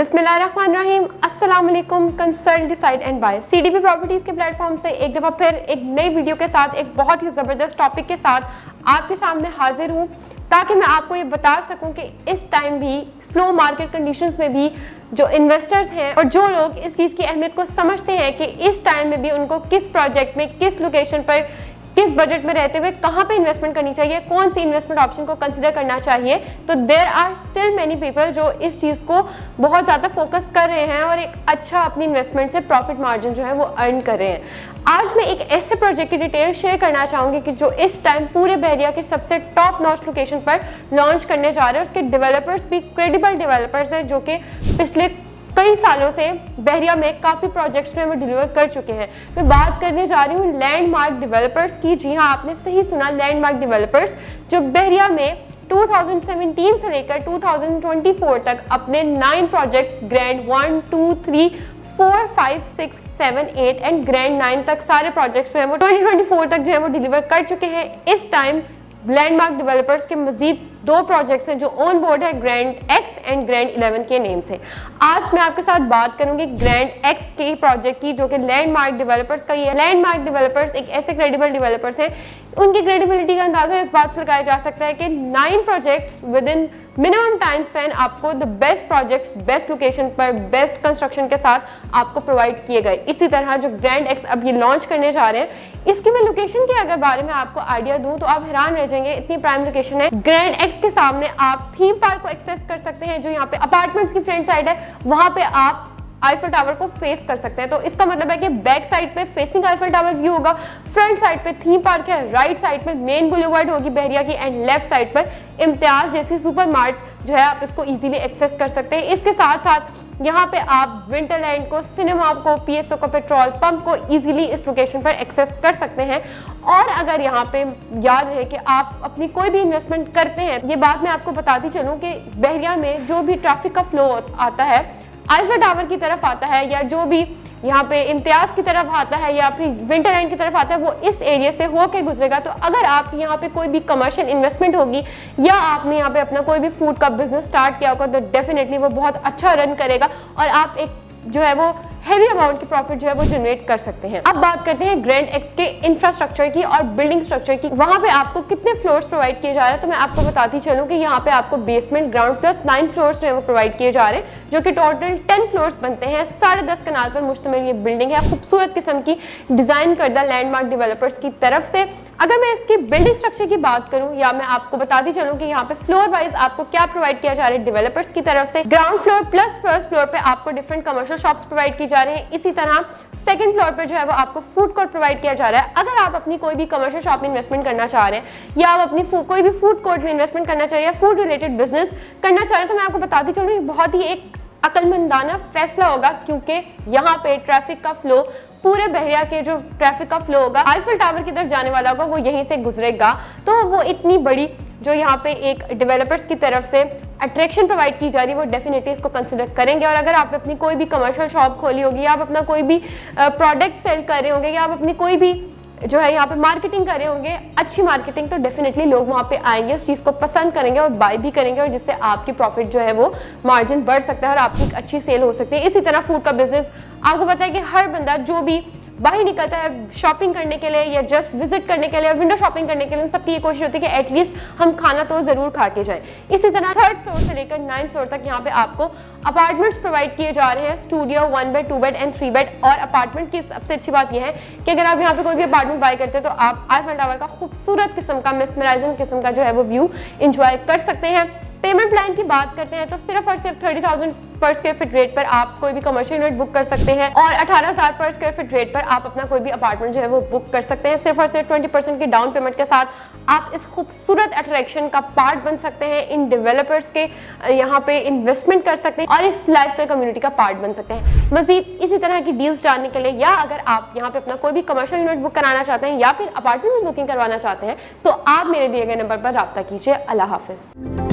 बिस्मिल्लाहिर्रहमानिर्रहीम, अस्सलाम वालेकुम। Consult decide and buy CDP properties के प्लेटफॉर्म से एक दफ़ा फिर एक नई वीडियो के साथ एक बहुत ही ज़बरदस्त टॉपिक के साथ आपके सामने हाजिर हूँ, ताकि मैं आपको ये बता सकूँ कि इस टाइम भी स्लो मार्केट कंडीशंस में भी जो इन्वेस्टर्स हैं और जो लोग इस चीज़ की अहमियत को समझते हैं कि इस टाइम में भी उनको किस प्रोजेक्ट में, किस लोकेशन पर, किस बजट में रहते हुए कहाँ पे इन्वेस्टमेंट करनी चाहिए, कौन सी इन्वेस्टमेंट ऑप्शन को कंसिडर करना चाहिए। तो there are still many people जो इस चीज़ को बहुत ज़्यादा फोकस कर रहे हैं और एक अच्छा अपनी इन्वेस्टमेंट से प्रॉफिट मार्जिन जो है वो अर्न कर रहे हैं। आज मैं एक ऐसे प्रोजेक्ट की डिटेल शेयर करना चाहूँगी कि जो इस टाइम पूरे बहरिया के सबसे टॉप नॉच लोकेशन पर लॉन्च करने जा रहे हैं। उसके डेवलपर्स भी क्रेडिबल डेवलपर्स हैं जो कि पिछले कई सालों से बहरिया में काफ़ी प्रोजेक्ट्स में वो डिलीवर कर चुके हैं। मैं बात करने जा रही हूँ लैंडमार्क डेवलपर्स की। जी हाँ, आपने सही सुना, लैंडमार्क डेवलपर्स जो बहरिया में 2017 से लेकर 2024 तक अपने 9 प्रोजेक्ट्स ग्रैंड 1, 2, 3, 4, 5, 6, 7, 8 एंड ग्रैंड 9 तक सारे प्रोजेक्ट्स जो है वो 2024 तक जो है वो डिलीवर कर चुके हैं। इस टाइम लैंडमार्क डेवलपर्स के मजीद 2 प्रोजेक्ट्स हैं जो ऑन बोर्ड है, ग्रैंड एक्स एंड ग्रैंड 11 के नेम से। आज मैं आपके साथ बात करूंगी ग्रैंड एक्स के प्रोजेक्ट की, जो कि लैंडमार्क डेवलपर्स का ही है। लैंडमार्क डेवलपर्स एक ऐसे क्रेडिबल डेवलपर्स हैं, उनकी क्रेडिबिलिटी का अंदाजा इस बात से लगाया जा सकता है कि 9 projects within minimum time span आपको the best projects best location पर बेस्ट कंस्ट्रक्शन के साथ आपको प्रोवाइड किए गए। इसी तरह जो ग्रैंड एक्स अब ये लॉन्च करने जा रहे हैं, इसकी मैं लोकेशन के अगर बारे में आपको आइडिया दूं तो आप हैरान रह जाएंगे, इतनी प्राइम लोकेशन है। ग्रैंड एक्स के सामने आप थीम पार्क को एक्सेस कर सकते हैं, जो यहाँ पे अपार्टमेंट्स की फ्रंट साइड है, वहां पे आप आईफल टावर को फेस कर सकते हैं। तो इसका मतलब है कि बैक साइड पे फेसिंग आईफल टावर व्यू होगा, फ्रंट साइड पे थीम पार्क है, राइट साइड पे मेन बुलेवार्ड होगी बहरिया की, एंड लेफ्ट साइड पर इम्तियाज जैसी सुपरमार्ट जो है आप इसको इजीली एक्सेस कर सकते हैं। इसके साथ साथ यहाँ पे आप विंटरलैंड को, सिनेमा को, पीएसओ को, पेट्रोल पंप को इजीली इस लोकेशन पर एक्सेस कर सकते हैं। और अगर यहाँ पे याद है कि आप अपनी कोई भी इन्वेस्टमेंट करते हैं, ये बात मैं आपको बताती चलूँ कि बहरिया में जो भी ट्रैफिक का फ्लो आता है, आईफल टावर की तरफ आता है या जो भी यहाँ पे इम्तियाज की तरफ आता है या फिर विंटरलैंड की तरफ आता है, वो इस एरिया से होके गुजरेगा। तो अगर आप यहाँ पे कोई भी कमर्शियल इन्वेस्टमेंट होगी या आपने यहाँ पे अपना कोई भी फूड का बिजनेस स्टार्ट किया होगा, तो डेफिनेटली वो बहुत अच्छा रन करेगा और आप एक जो है वो हेवी अमाउंट की प्रॉफिट जो है वो जनरेट कर सकते हैं। अब बात करते हैं ग्रैंड एक्स के इंफ्रास्ट्रक्चर की और बिल्डिंग स्ट्रक्चर की। वहां पे आपको कितने फ्लोर्स प्रोवाइड किए जा रहे हैं, तो मैं आपको बताती चलूं कि यहाँ पे आपको बेसमेंट, ग्राउंड प्लस 9 फ्लोर्स जो है वो प्रोवाइड किए जा रहे हैं, जो कि टोटल 10 फ्लोर्स बनते हैं। 10.5 कनाल पर मुश्तमिल ये बिल्डिंग है, खूबसूरत किस्म की डिजाइन करदा लैंडमार्क डेवलपर्स की तरफ से। अगर मैं इसकी बिल्डिंग स्ट्रक्चर की बात करूं या मैं आपको बताती चलूं कि यहाँ पे फ्लोर वाइज आपको क्या प्रोवाइड किया जा रहा है डेवलपर्स की तरफ से। Ground floor plus first floor पे आपको डिफरेंट कमर्शियल शॉप्स प्रोवाइड की जा रहे हैं। इसी तरह सेकंड फ्लोर पे जो है वो आपको फूड कोर्ट प्रोवाइड किया जा रहा है। अगर आप अपनी कोई भी कमर्शियल शॉप में इन्वेस्टमेंट करना चाह रहे हैं या आप अपनी कोई भी फूड कोर्ट में इन्वेस्टमेंट करना चाहिए या फूड रिलेटेड बिजनेस करना चाह रहे हैं, तो मैं आपको बताती चलूँ ये बहुत ही एक अक्लमंदाना फैसला होगा, क्योंकि यहाँ पे ट्रैफिक का फ्लो, पूरे बहरिया के जो ट्रैफिक का फ्लो होगा, आईफल टावर की तरफ जाने वाला होगा, वो यहीं से गुजरेगा। तो वो इतनी बड़ी जो यहाँ पे एक डेवलपर्स की तरफ से अट्रैक्शन प्रोवाइड की जा रही है, वो डेफिनेटली इसको कंसिडर करेंगे। और अगर आप अपनी कोई भी कमर्शियल शॉप खोली होगी या आप अपना कोई भी प्रोडक्ट सेल कर रहे होंगे या आप अपनी कोई भी जो है यहाँ पे मार्केटिंग कर रहे होंगे, अच्छी मार्केटिंग, तो डेफिनेटली लोग वहाँ पे आएंगे, उस चीज़ को पसंद करेंगे और बाय भी करेंगे, और जिससे आपकी प्रॉफिट जो है वो मार्जिन बढ़ सकता है और आपकी एक अच्छी सेल हो सकती है। इसी तरह फूड का बिजनेस, आपको पता है कि हर बंदा जो भी बाहर निकलता है शॉपिंग करने के लिए या जस्ट विजिट करने के लिए, विंडो शॉपिंग करने के लिए, उन सबकी ये कोशिश होती है कि एटलीस्ट हम खाना तो ज़रूर खा के जाएं। इसी तरह 3rd फ्लोर से लेकर 9th फ्लोर तक यहाँ पे आपको अपार्टमेंट्स प्रोवाइड किए जा रहे हैं, studio, 1 bed, 2 bed and 3 bed. और अपार्टमेंट की सबसे अच्छी बात यह है कि अगर आप यहाँ पे कोई भी अपार्टमेंट बाय करते हैं तो आप आईफल टावर का खूबसूरत किस्म का, मेस्मराइजिंग किस्म का जो है वो व्यू इंजॉय कर सकते हैं। पेमेंट प्लान की बात करते हैं तो सिर्फ और सिर्फ 30,000 पर स्क्वायर फीट रेट पर आप कोई भी कमर्शियल यूनिट बुक कर सकते हैं और 18,000 पर स्क्वायर फीट रेट पर आप अपना कोई भी अपार्टमेंट जो है वो बुक कर सकते हैं। सिर्फ और सिर्फ 20% की डाउन पेमेंट के साथ आप इस खूबसूरत अट्रैक्शन का पार्ट बन सकते हैं, इन डेवलपर्स के यहाँ पे इन्वेस्टमेंट कर सकते हैं और इस लाइफस्टाइल कम्युनिटी का पार्ट बन सकते हैं। मजीद इसी तरह की डील्स जानने के लिए या अगर आप यहाँ पे अपना कोई भी कमर्शियल यूनिट बुक कराना चाहते हैं या फिर अपार्टमेंट बुकिंग करवाना चाहते हैं, तो आप मेरे दिए गए नंबर पर रब्ता कीजिए। अल्लाह हाफिज।